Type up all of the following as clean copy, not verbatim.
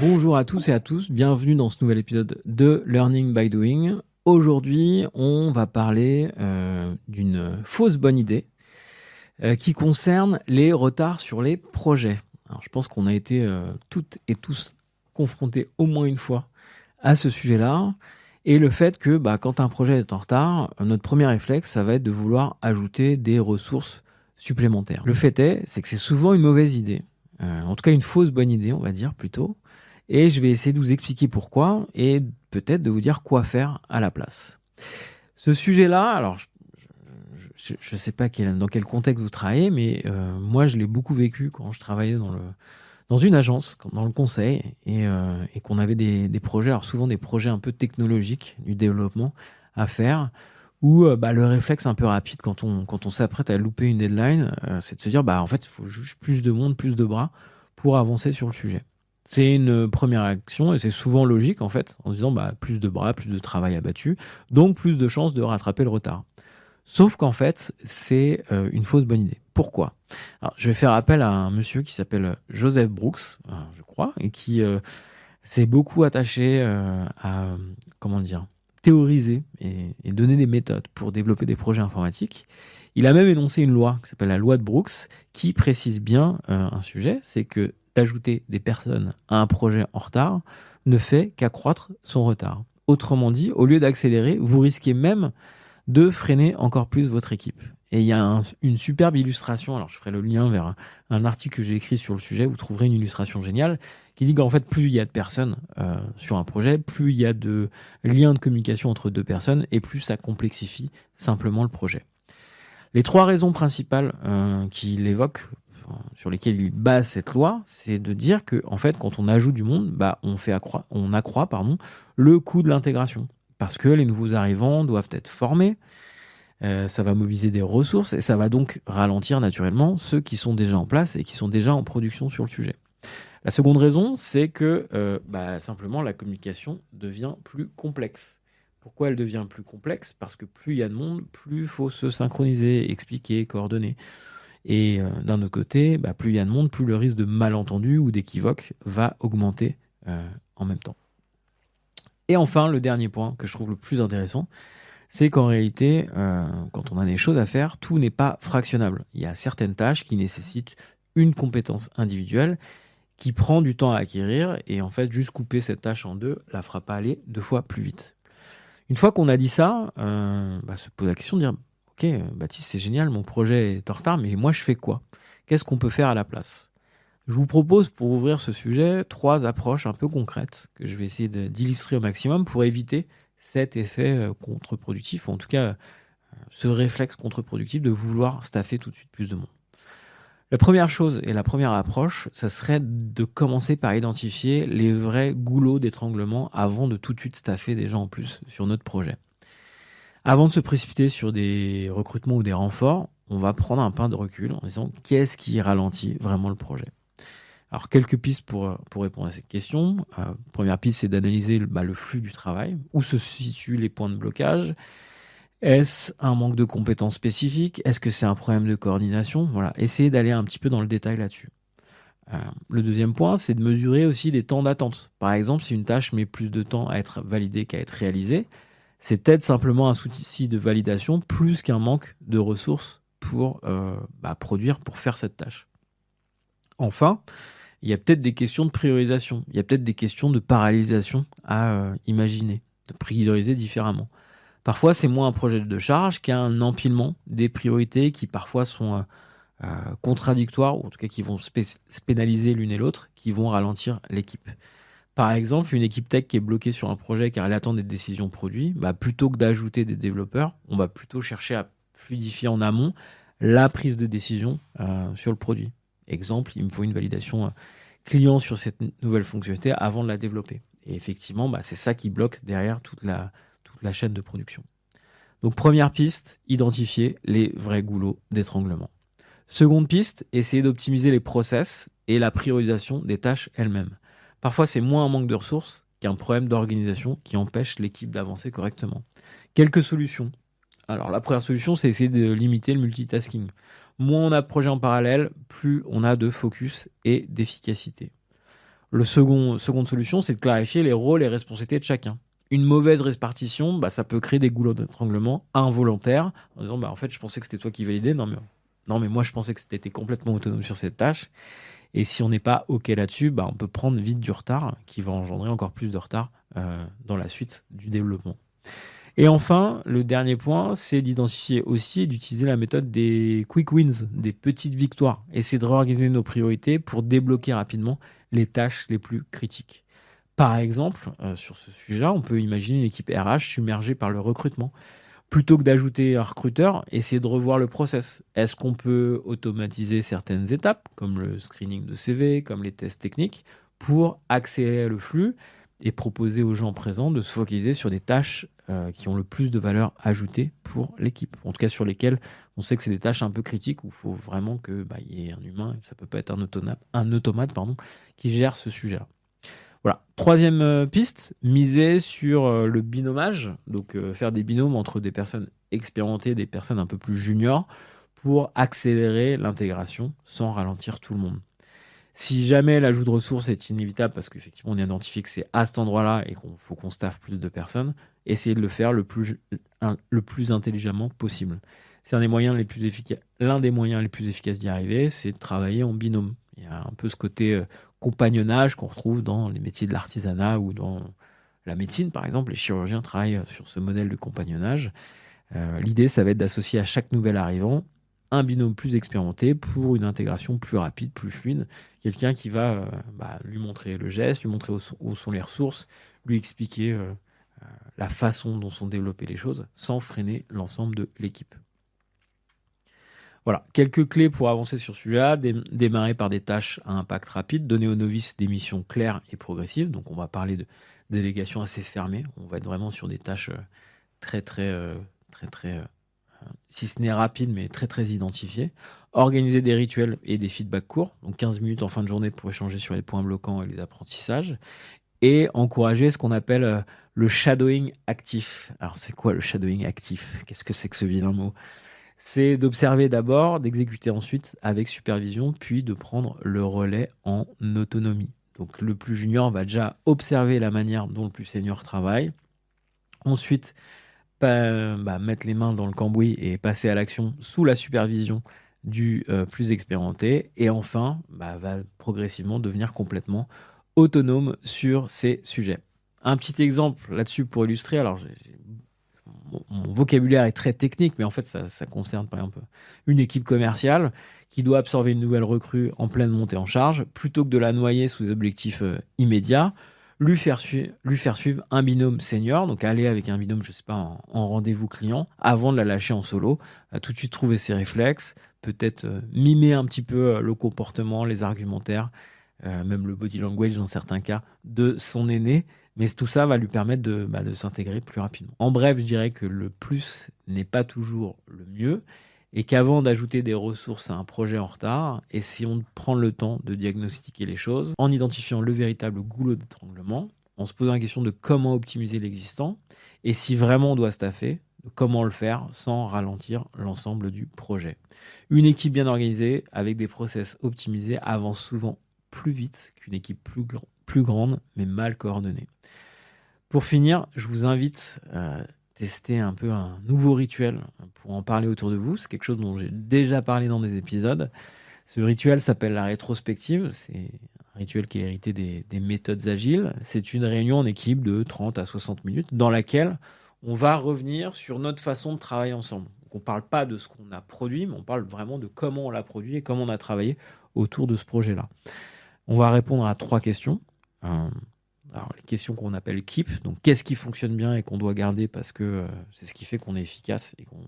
Bonjour à tous et à tous, bienvenue dans ce nouvel épisode de Learning by Doing. Aujourd'hui, on va parler d'une fausse bonne idée qui concerne les retards sur les projets. Alors, je pense qu'on a été toutes et tous confrontés au moins une fois à ce sujet-là. Et le fait que quand un projet est en retard, notre premier réflexe, ça va être de vouloir ajouter des ressources supplémentaires. Le fait est, c'est que c'est souvent une mauvaise idée. En tout cas, une fausse bonne idée, on va dire plutôt. Et je vais essayer de vous expliquer pourquoi et peut-être de vous dire quoi faire à la place. Ce sujet-là, alors je ne sais pas dans quel contexte vous travaillez, mais moi je l'ai beaucoup vécu quand je travaillais dans une agence, dans le conseil, et qu'on avait des projets, alors souvent des projets un peu technologiques, du développement à faire, où le réflexe un peu rapide quand on s'apprête à louper une deadline, c'est de se dire en fait il faut juste plus de monde, plus de bras pour avancer sur le sujet. C'est une première action et c'est souvent logique en fait, en se disant plus de bras, plus de travail abattu, donc plus de chances de rattraper le retard. Sauf qu'en fait, c'est une fausse bonne idée. Pourquoi ? Alors, je vais faire appel à un monsieur qui s'appelle Joseph Brooks, je crois, et qui s'est beaucoup attaché à théoriser et donner des méthodes pour développer des projets informatiques. Il a même énoncé une loi qui s'appelle la loi de Brooks, qui précise bien un sujet, c'est que d'ajouter des personnes à un projet en retard ne fait qu'accroître son retard. Autrement dit, au lieu d'accélérer, vous risquez même de freiner encore plus votre équipe. Et il y a une superbe illustration, alors je ferai le lien vers un article que j'ai écrit sur le sujet, vous trouverez une illustration géniale, qui dit qu'en fait, plus il y a de personnes sur un projet, plus il y a de liens de communication entre deux personnes, et plus ça complexifie simplement le projet. Les trois raisons principales qu'il évoque, sur lesquelles il base cette loi, c'est de dire que en fait, quand on ajoute du monde, on accroît le coût de l'intégration. Parce que les nouveaux arrivants doivent être formés, ça va mobiliser des ressources et ça va donc ralentir naturellement ceux qui sont déjà en place et qui sont déjà en production sur le sujet. La seconde raison, c'est que simplement la communication devient plus complexe. Pourquoi elle devient plus complexe ? Parce que plus il y a de monde, plus il faut se synchroniser, expliquer, coordonner. Et d'un autre côté, plus il y a de monde, plus le risque de malentendu ou d'équivoque va augmenter en même temps. Et enfin, le dernier point que je trouve le plus intéressant, c'est qu'en réalité, quand on a des choses à faire, tout n'est pas fractionnable. Il y a certaines tâches qui nécessitent une compétence individuelle qui prend du temps à acquérir et en fait, juste couper cette tâche en deux la fera pas aller 2 fois plus vite. Une fois qu'on a dit ça, se pose la question de dire « Ok, Baptiste, c'est génial, mon projet est en retard, mais moi, je fais quoi ? Qu'est-ce qu'on peut faire à la place ?» Je vous propose, pour ouvrir ce sujet, 3 approches un peu concrètes que je vais essayer d'illustrer au maximum pour éviter cet effet contre-productif, ou en tout cas ce réflexe contre-productif de vouloir staffer tout de suite plus de monde. La première chose et la première approche, ça serait de commencer par identifier les vrais goulots d'étranglement avant de tout de suite staffer des gens en plus sur notre projet. Avant de se précipiter sur des recrutements ou des renforts, on va prendre un pas de recul en disant qu'est-ce qui ralentit vraiment le projet. Alors, quelques pistes pour répondre à cette question. Première piste, c'est d'analyser le flux du travail. Où se situent les points de blocage ? Est-ce un manque de compétences spécifiques ? Est-ce que c'est un problème de coordination ? Voilà, essayez d'aller un petit peu dans le détail là-dessus. Le deuxième point, c'est de mesurer aussi des temps d'attente. Par exemple, si une tâche met plus de temps à être validée qu'à être réalisée, c'est peut-être simplement un souci de validation plus qu'un manque de ressources pour produire, pour faire cette tâche. Enfin, il y a peut-être des questions de priorisation, il y a peut-être des questions de parallélisation à imaginer, de prioriser différemment. Parfois, c'est moins un projet de charge qu'un empilement des priorités qui parfois sont contradictoires, ou en tout cas qui vont se pénaliser l'une et l'autre, qui vont ralentir l'équipe. Par exemple, une équipe tech qui est bloquée sur un projet car elle attend des décisions produits, plutôt que d'ajouter des développeurs, on va plutôt chercher à fluidifier en amont la prise de décision sur le produit. Exemple, il me faut une validation client sur cette nouvelle fonctionnalité avant de la développer. Et effectivement, c'est ça qui bloque derrière toute la chaîne de production. Donc première piste, identifier les vrais goulots d'étranglement. Seconde piste, essayer d'optimiser les process et la priorisation des tâches elles-mêmes. Parfois, c'est moins un manque de ressources qu'un problème d'organisation qui empêche l'équipe d'avancer correctement. Quelques solutions. Alors, la première solution, c'est essayer de limiter le multitasking. Moins on a de projets en parallèle, plus on a de focus et d'efficacité. Seconde solution, c'est de clarifier les rôles et responsabilités de chacun. Une mauvaise répartition, ça peut créer des goulots d'étranglement involontaires, en disant en fait je pensais que c'était toi qui validais, non mais moi je pensais que c'était complètement autonome sur cette tâche. Et si on n'est pas OK là-dessus, on peut prendre vite du retard, qui va engendrer encore plus de retard dans la suite du développement. Et enfin, le dernier point, c'est d'identifier aussi et d'utiliser la méthode des quick wins, des petites victoires. Essayer de réorganiser nos priorités pour débloquer rapidement les tâches les plus critiques. Par exemple, sur ce sujet-là, on peut imaginer une équipe RH submergée par le recrutement. Plutôt que d'ajouter un recruteur, essayer de revoir le process. Est-ce qu'on peut automatiser certaines étapes, comme le screening de CV, comme les tests techniques, pour accélérer le flux et proposer aux gens présents de se focaliser sur des tâches qui ont le plus de valeur ajoutée pour l'équipe. En tout cas, sur lesquelles on sait que c'est des tâches un peu critiques où il faut vraiment qu'il y ait un humain, ça ne peut pas être un automate qui gère ce sujet-là. Voilà. Troisième piste, miser sur le binomage, donc faire des binômes entre des personnes expérimentées et des personnes un peu plus juniors pour accélérer l'intégration sans ralentir tout le monde. Si jamais l'ajout de ressources est inévitable parce qu'effectivement on a identifié que c'est à cet endroit-là et qu'il faut qu'on staffe plus de personnes, essayez de le faire le plus intelligemment possible. C'est l'un des moyens les plus efficaces d'y arriver, c'est de travailler en binôme. Il y a un peu ce côté compagnonnage qu'on retrouve dans les métiers de l'artisanat ou dans la médecine, par exemple. Les chirurgiens travaillent sur ce modèle de compagnonnage. L'idée, ça va être d'associer à chaque nouvel arrivant un binôme plus expérimenté pour une intégration plus rapide, plus fluide. Quelqu'un qui va lui montrer le geste, lui montrer où sont les ressources, lui expliquer la façon dont sont développées les choses, sans freiner l'ensemble de l'équipe. Voilà, quelques clés pour avancer sur ce sujet-là. Démarrer par des tâches à impact rapide, donner aux novices des missions claires et progressives. Donc on va parler de délégation assez fermée. On va être vraiment sur des tâches très, si ce n'est rapide, mais très, très identifiées. Organiser des rituels et des feedbacks courts, donc 15 minutes en fin de journée pour échanger sur les points bloquants et les apprentissages. Et encourager ce qu'on appelle le shadowing actif. Alors c'est quoi le shadowing actif ? Qu'est-ce que c'est que ce vilain mot ? C'est d'observer d'abord, d'exécuter ensuite avec supervision, puis de prendre le relais en autonomie. Donc le plus junior va déjà observer la manière dont le plus senior travaille. Ensuite, mettre les mains dans le cambouis et passer à l'action sous la supervision du plus expérimenté. Et enfin, va progressivement devenir complètement autonome sur ces sujets. Un petit exemple là-dessus pour illustrer. Alors, mon vocabulaire est très technique, mais en fait, ça concerne par exemple une équipe commerciale qui doit absorber une nouvelle recrue en pleine montée en charge. Plutôt que de la noyer sous des objectifs immédiats, lui faire suivre un binôme senior, donc aller avec un binôme, je sais pas, en rendez-vous client, avant de la lâcher en solo, tout de suite trouver ses réflexes, peut-être mimer un petit peu le comportement, les argumentaires, même le body language dans certains cas, de son aîné. Mais tout ça va lui permettre de s'intégrer plus rapidement. En bref, je dirais que le plus n'est pas toujours le mieux et qu'avant d'ajouter des ressources à un projet en retard, essayons de prendre le temps de diagnostiquer les choses en identifiant le véritable goulot d'étranglement, en se posant la question de comment optimiser l'existant et si vraiment on doit staffer, comment le faire sans ralentir l'ensemble du projet. Une équipe bien organisée avec des process optimisés avance souvent plus vite qu'une équipe plus grande mais mal coordonnée. Pour finir, je vous invite à tester un peu un nouveau rituel pour en parler autour de vous. C'est quelque chose dont j'ai déjà parlé dans des épisodes. Ce rituel s'appelle la rétrospective. C'est un rituel qui est hérité des méthodes agiles. C'est une réunion en équipe de 30 à 60 minutes dans laquelle on va revenir sur notre façon de travailler ensemble. Donc on ne parle pas de ce qu'on a produit, mais on parle vraiment de comment on l'a produit et comment on a travaillé autour de ce projet-là. On va répondre à 3 questions. Alors, les questions qu'on appelle KEEP, donc qu'est-ce qui fonctionne bien et qu'on doit garder parce que c'est ce qui fait qu'on est efficace et qu'on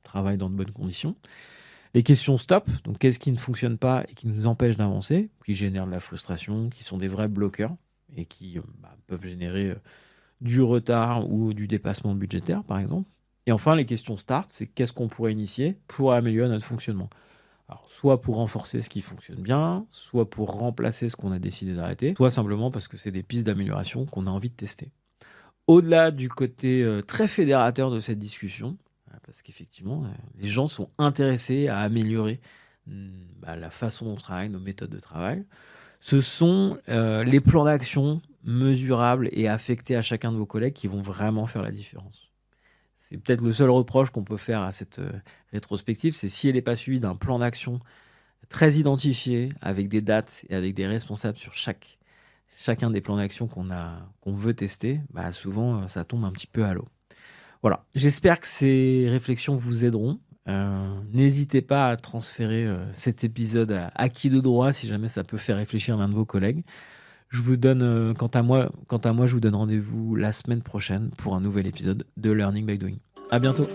travaille dans de bonnes conditions. Les questions STOP, donc qu'est-ce qui ne fonctionne pas et qui nous empêche d'avancer, qui génèrent de la frustration, qui sont des vrais bloqueurs et qui peuvent générer du retard ou du dépassement budgétaire par exemple. Et enfin, les questions START, c'est qu'est-ce qu'on pourrait initier pour améliorer notre fonctionnement. Alors, soit pour renforcer ce qui fonctionne bien, soit pour remplacer ce qu'on a décidé d'arrêter, soit simplement parce que c'est des pistes d'amélioration qu'on a envie de tester. Au-delà du côté très fédérateur de cette discussion, parce qu'effectivement, les gens sont intéressés à améliorer la façon dont on travaille, nos méthodes de travail. Ce sont les plans d'action mesurables et affectés à chacun de vos collègues qui vont vraiment faire la différence. C'est peut-être le seul reproche qu'on peut faire à cette rétrospective, c'est si elle n'est pas suivie d'un plan d'action très identifié, avec des dates et avec des responsables sur chacun des plans d'action qu'on veut tester, souvent ça tombe un petit peu à l'eau. Voilà, j'espère que ces réflexions vous aideront. N'hésitez pas à transférer cet épisode à qui de droit si jamais ça peut faire réfléchir l'un de vos collègues. Je vous donne, quant à moi, je vous donne rendez-vous la semaine prochaine pour un nouvel épisode de Learning by Doing. À bientôt.